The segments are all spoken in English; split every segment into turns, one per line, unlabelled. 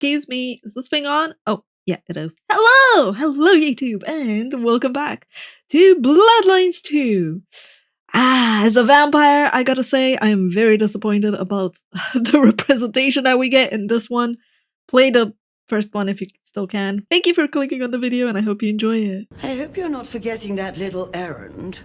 Excuse me, is this thing on? Oh, yeah, it is. Hello! Hello, YouTube, and welcome back to Bloodlines 2. As a vampire, I gotta say, I am very disappointed about the representation that we get in this one. Play the first one if you still can. Thank you for clicking on the video, and I hope you enjoy it.
I hope you're not forgetting that little errand.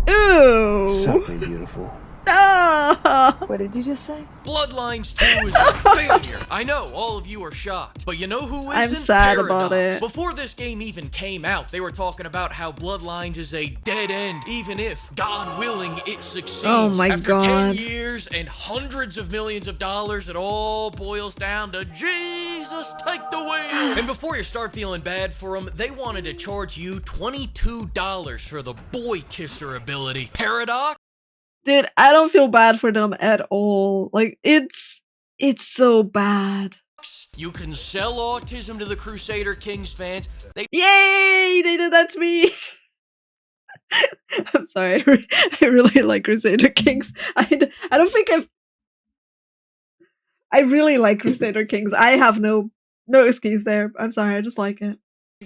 Ooh!
Something beautiful.
Ah!
What did you just say?
Bloodlines 2 is a failure. I know, all of you are shocked. But you know who isn't?
I'm sad
Paradox.
about it.
Before this game even came out, they were talking about how Bloodlines is a dead end, even if, God willing, it succeeds.
Oh my
After
God.
10 years and hundreds of millions of dollars, it all boils down to Jesus, take the wheel. And before you start feeling bad for them, they wanted to charge you $22 for the boy kisser ability. Paradox?
Dude, I don't feel bad for them at all. Like, it's so bad.
You can sell autism to the Crusader Kings fans.
Yay! They did that to me! I'm sorry, I really like Crusader Kings. I don't think I really like Crusader Kings. I have no excuse there. I'm sorry, I just like it.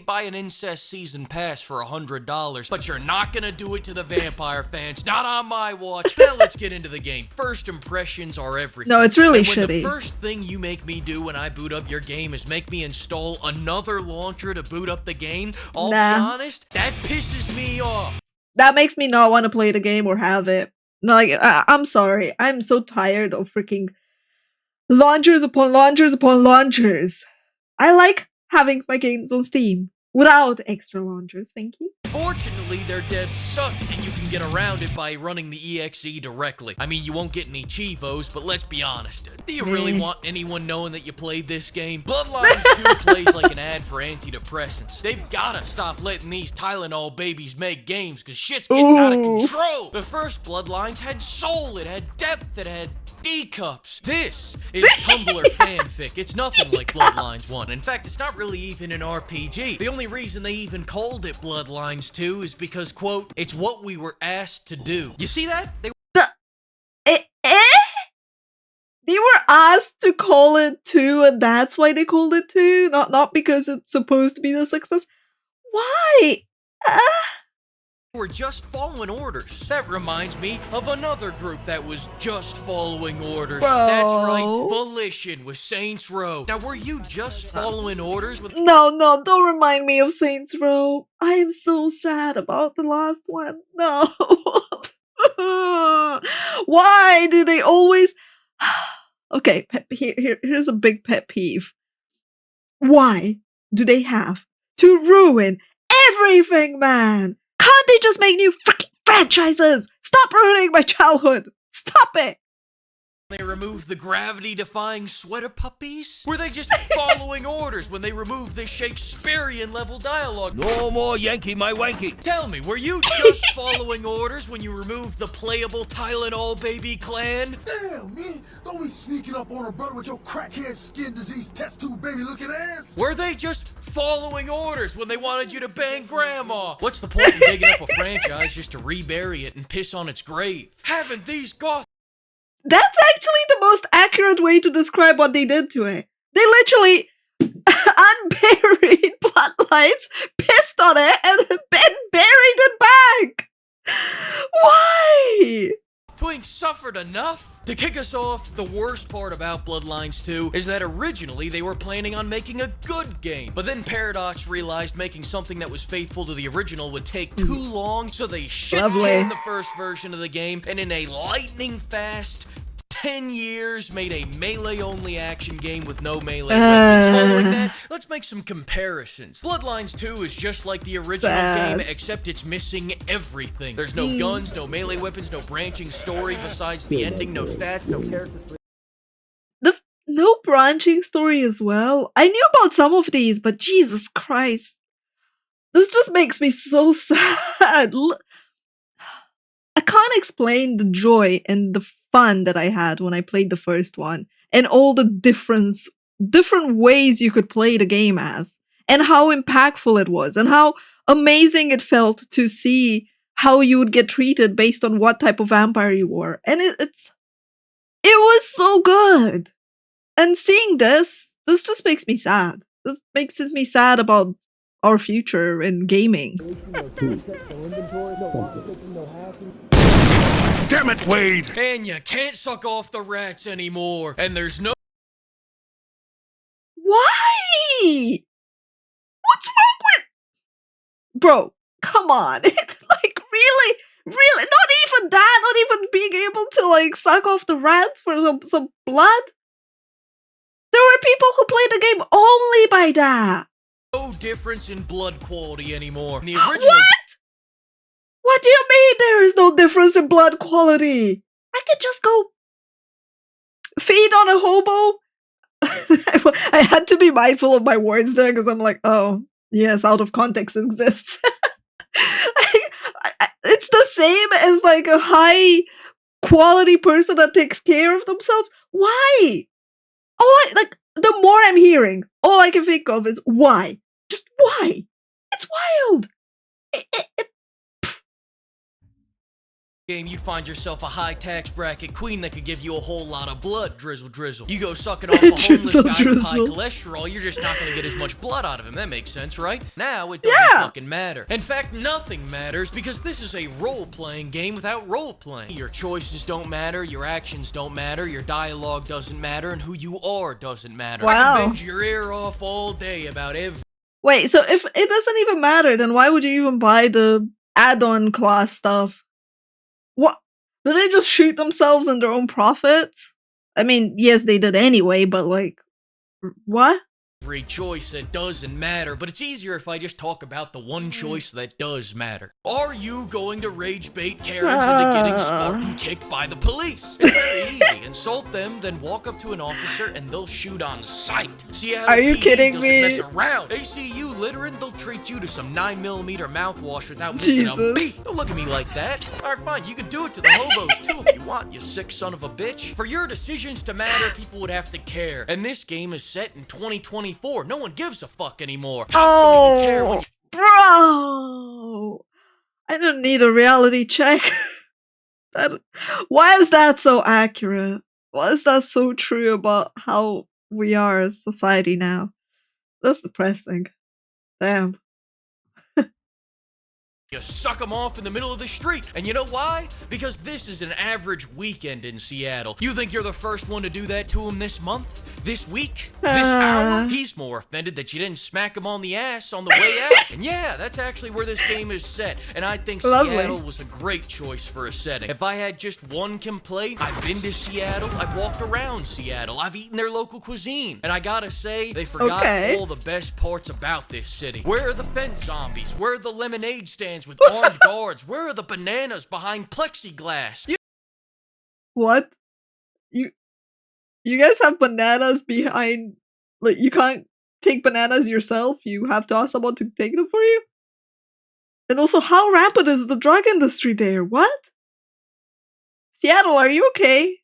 Buy an incest season pass for $100, but you're not gonna do it to the vampire fans. Not on my watch. Now let's get into the game. First impressions are everything.
No, it's really
and when
shitty.
The first thing you make me do when I boot up your game is make me install another launcher to boot up the game. I'll be honest, that pisses me off. That
makes me not want to play the game or have it. No, like, I'm sorry. I'm so tired of freaking launchers upon launchers upon launchers. I like having my games on Steam without extra launchers, thank you.
Fortunately, their devs suck, and you can get around it by running the EXE directly. I mean, you won't get any Chivos, but let's be honest. Do you really want anyone knowing that you played this game? Bloodlines 2 plays like an ad for antidepressants. They've gotta stop letting these Tylenol babies make games, because shit's getting out of control. The first Bloodlines had soul, it had depth, it had D-cups. This is Tumblr fanfic. It's nothing like Bloodlines 1. In fact, it's not really even an RPG. The only reason they even called it Bloodlines 2 is because, quote, it's what we were asked to do. You see that?
They were asked to call it 2, and that's why they called it 2? Not because it's supposed to be the success? Why?
We're just following orders. That reminds me of another group that was just following orders.
Bro.
That's right, Volition with Saints Row. Now, were you just following orders with—
No, don't remind me of Saints Row. I am so sad about the last one. No. Why do they always— Okay, here's a big pet peeve. Why do they have to ruin everything, man? Can't they just make new freaking franchises? Stop ruining my childhood! Stop it!
They removed the gravity-defying sweater puppies? Were they just following orders when they removed the Shakespearean-level dialogue?
No more Yankee my wanky.
Tell me, were you just following orders when you removed the playable Tylenol baby clan?
Damn, man! Don't be sneaking up on a brother with your crackhead skin disease test tube baby looking ass!
Were they just following orders when they wanted you to bang grandma? What's the point in digging up a franchise just to rebury it and piss on its grave? Haven't these goth—
That's actually the most accurate way to describe what they did to it. They literally unburied Bloodlines, pissed on it, and then buried it back! Why?
Twink suffered enough? To kick us off, the worst part about Bloodlines 2 is that originally they were planning on making a good game, but then Paradox realized making something that was faithful to the original would take too long, so they shipped in the first version of the game, and in a lightning fast 10 years made a melee-only action game with no melee weapons. Following that, let's make some comparisons. Bloodlines 2 is just like the original game, except it's missing everything. There's no guns, no melee weapons, no branching story besides the ending, no stats, no characters.
No branching story as well? I knew about some of these, but Jesus Christ. This just makes me so sad. I can't explain the joy and the fun that I had when I played the first one, and all the different ways you could play the game as, and how impactful it was, and how amazing it felt to see how you would get treated based on what type of vampire you were. And it was so good. And seeing this This just makes me sad. This makes me sad about our future in gaming.
Damn it, Wade!
And you can't suck off the rats anymore. And there's no...
Why? What's wrong with... Bro, come on. Like, really? Really? Not even that? Not even being able to, like, suck off the rats for some blood? There were people who played the game only by that.
No difference in blood quality anymore. The original...
What? What do you mean there is no difference in blood quality? I could just go feed on a hobo. I had to be mindful of my words there because I'm like, oh, yes, out of context exists. It's the same as like a high quality person that takes care of themselves. Why? The more I'm hearing, all I can think of is why. Just why? It's wild.
Game, you'd find yourself a high tax bracket queen that could give you a whole lot of blood, drizzle drizzle. You go sucking off a homeless
Drizzle,
guy with high
drizzle.
cholesterol, you're just not gonna get as much blood out of him. That makes sense, right? Now it doesn't fucking matter. In fact, nothing matters because this is a role-playing game without role-playing. Your choices don't matter, your actions don't matter, your dialogue doesn't matter, and who you are doesn't matter. I
Wow.
can bend your ear off all day about every...
Wait, so if it doesn't even matter, then why would you even buy the add-on class stuff? What? Did they just shoot themselves in their own profits? I mean, yes, they did anyway, but like, what?
Every choice that doesn't matter, but it's easier if I just talk about the one choice that does matter. Are you going to rage bait Karens into getting Spartan kicked by the police? It's very easy. Insult them, then walk up to an officer and they'll shoot on sight. Seattle
Are you
PD
kidding
doesn't
me?
mess around. They see you littering, they'll treat you to some 9mm mouthwash without missing a
Jesus.
beat. Don't look at me like that. Alright, fine, you can do it to the hobos too if you want, you sick son of a bitch. For your decisions to matter, people would have to care. And this game is set in 2024. No one gives a fuck anymore. How can you care when
Oh, bro! I don't need a reality check. Why is that so accurate? Why is that so true about how we are as society now? That's depressing. Damn.
you suck them off in the middle of the street. And you know why? Because this is an average weekend in Seattle. You think you're the first one to do that to him this month? This week? This hour? He's more offended that you didn't smack him on the ass on the way out. And yeah, that's actually where this game is set. And I think
Lovely.
Seattle was a great choice for a setting. If I had just one complaint, I've been to Seattle, I've walked around Seattle, I've eaten their local cuisine. And I gotta say, they forgot all the best parts about this city. Where are the fence zombies? Where are the lemonade stands with armed guards? Where are the bananas behind plexiglass?
What? You guys have bananas behind... Like, you can't take bananas yourself? You have to ask someone to take them for you? And also, how rampant is the drug industry there? What? Seattle, are you okay?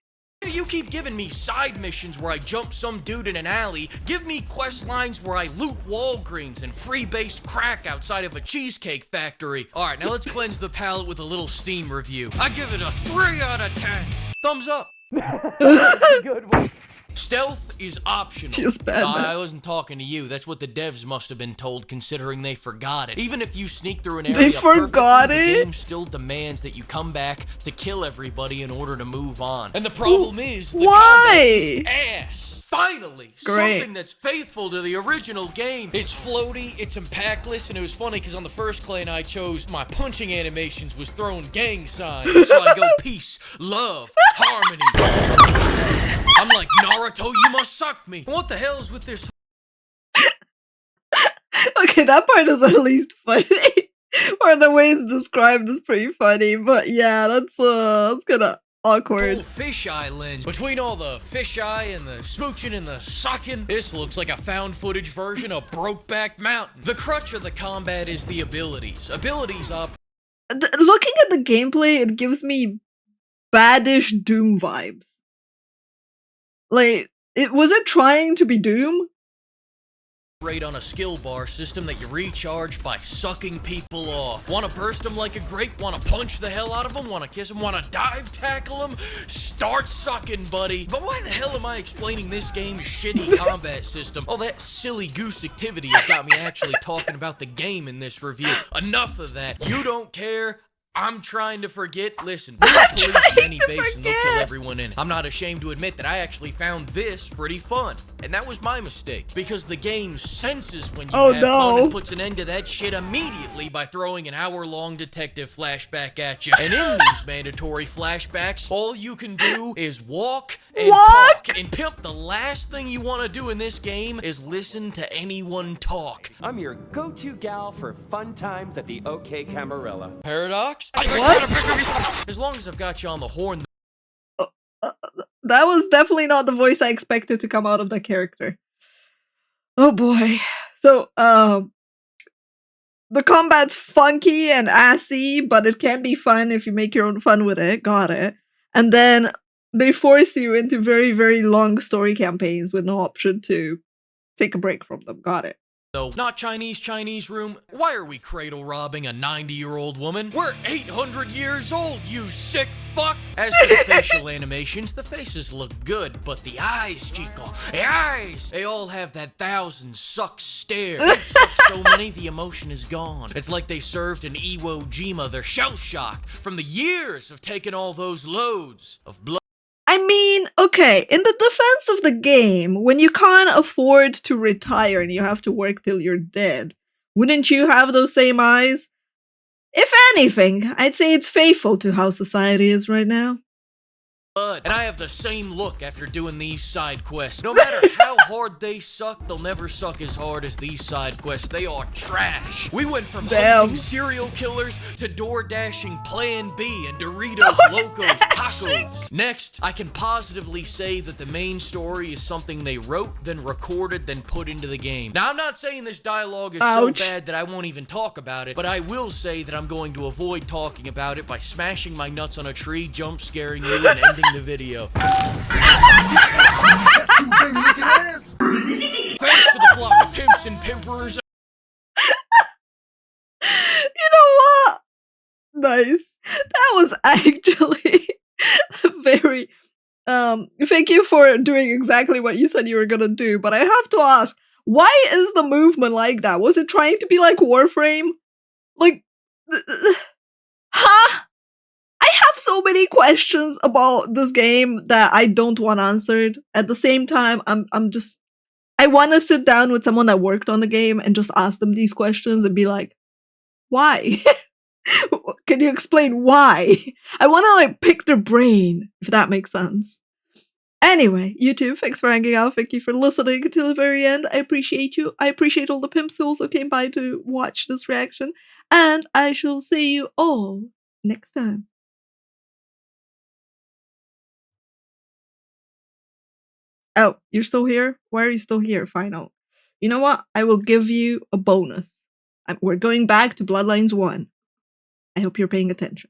You keep giving me side missions where I jump some dude in an alley. Give me quest lines where I loot Walgreens and freebase crack outside of a cheesecake factory. Alright, now let's cleanse the palate with a little Steam review. I give it a 3 out of 10. Thumbs up. Good one. Stealth is optional.
Just bad, man.
I wasn't talking to you. That's what the devs must have been told, considering they forgot it. Even if you sneak through an area
They forgot
perfectly,
it?
the game still demands that you come back to kill everybody in order to move on. And the problem is, the combat is ass. Finally,
Great.
something that's faithful to the original game. It's floaty, it's impactless, and it was funny because on the first clan I chose, my punching animations was throwing gang signs. So I go peace, love, harmony. I'm like, Naruto, you must suck me. What the hell is with this?
Okay, that part is at least funny. Or the way it's described is pretty funny. But yeah, that's kind of awkward.
Fisheye lens. Between all the fisheye and the smooching and the sucking, this looks like a found footage version of Brokeback Mountain. The crutch of the combat is the abilities. Abilities up.
Looking at the gameplay, it gives me baddish Doom vibes. Like, was it trying to be Doom?
rate on a skill bar system that you recharge by sucking people off. Want to burst them like a grape? Want to punch the hell out of them? Want to kiss them? Want to dive tackle them? Start sucking, buddy. But why the hell am I explaining this game's shitty combat system? All that silly goose activity has got me actually talking about the game in this review. Enough of that. You don't care. I'm trying to forget. Listen, we'll police any base and they'll kill everyone in it. I'm not ashamed to admit that I actually found this pretty fun. And that was my mistake. Because the game senses when you have fun and puts an end to that shit immediately by throwing an hour-long detective flashback at you. And in these mandatory flashbacks, all you can do is walk and talk. And Pimp, the last thing you want to do in this game is listen to anyone talk.
I'm your go-to gal for fun times at the OK Camarilla.
Paradox?
What?
As long as I've got you on the horn.
That was definitely not the voice I expected to come out of that character. Oh boy. So, the combat's funky and assy, but it can be fun if you make your own fun with it. Got it. And then they force you into very, very long story campaigns with no option to take a break from them. Got it.
So, not Chinese room. Why are we cradle robbing a 90-year-old woman? We're 800 years old, you sick fuck! As for the facial animations, the faces look good, but the eyes, Chico, the eyes! They all have that thousand-suck stare. They suck so many, the emotion is gone. It's like they served an Iwo Jima their shell-shock from the years of taking all those loads of blood.
I mean, okay, in the defense of the game, when you can't afford to retire and you have to work till you're dead, wouldn't you have those same eyes? If anything, I'd say it's faithful to how society is right now.
And I have the same look after doing these side quests. No matter how hard they suck, they'll never suck as hard as these side quests. They are trash. We went from hunting serial killers to door dashing Plan B and Doritos Locos Tacos. Next, I can positively say that the main story is something they wrote, then recorded, then put into the game. Now, I'm not saying this dialogue is so bad that I won't even talk about it, but I will say that I'm going to avoid talking about it by smashing my nuts on a tree, jump scaring you, and ending the video.
Thanks
to the flock of pimps and pimpers.
You know what? Nice. That was actually very thank you for doing exactly what you said you were gonna do, but I have to ask, why is the movement like that? Was it trying to be like Warframe? Like huh? I have so many questions about this game that I don't want answered. At the same time, I want to sit down with someone that worked on the game and just ask them these questions and be like, why? Can you explain why? I want to like pick their brain, if that makes sense. Anyway, YouTube, thanks for hanging out. Thank you for listening until the very end. I appreciate you. I appreciate all the pimps who also came by to watch this reaction. And I shall see you all next time. Oh, you're still here? Why are you still here? Final. You know what? I will give you a bonus. We're going back to Bloodlines 1. I hope you're paying attention.